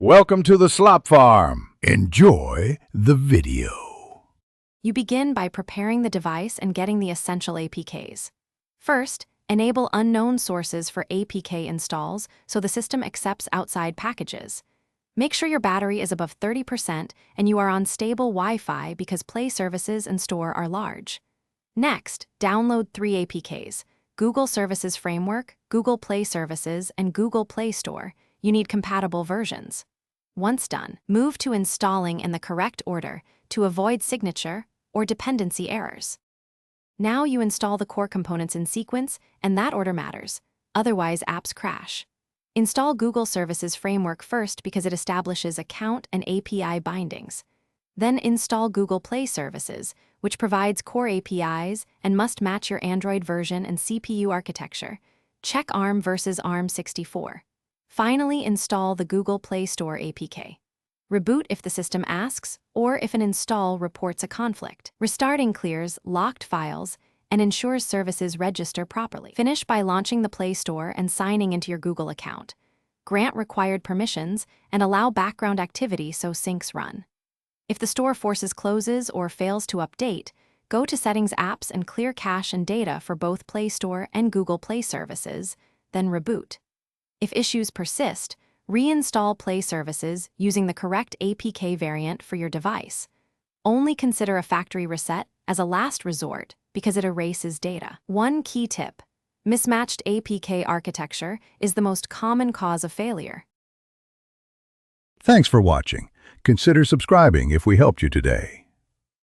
Welcome to the Slop Farm. Enjoy the video. You begin by preparing the device and getting the essential APKs. First, enable unknown sources for APK installs so the system accepts outside packages. Make sure your battery is above 30% and you are on stable Wi-Fi because Play services and store are large. Next, download 3 APKs: Google Services Framework, Google Play Services, and Google Play Store. You need compatible versions. Once done, move to installing in the correct order to avoid signature or dependency errors. Now you install the core components in sequence, and that order matters. Otherwise, apps crash. Install Google Services Framework first because it establishes account and API bindings. Then install Google Play Services, which provides core APIs and must match your Android version and CPU architecture. Check ARM versus ARM64. Finally, install the Google Play Store APK. Reboot if the system asks, or if an install reports a conflict. Restarting clears locked files and ensures services register properly. Finish by launching the Play Store and signing into your Google account. Grant required permissions and allow background activity so syncs run. If the store forces closes or fails to update, go to Settings Apps and clear cache and data for both Play Store and Google Play Services, then reboot. If issues persist, reinstall Play Services using the correct APK variant for your device. Only consider a factory reset as a last resort because it erases data. One key tip: mismatched APK architecture is the most common cause of failure. Thanks for watching. Consider subscribing if we helped you today.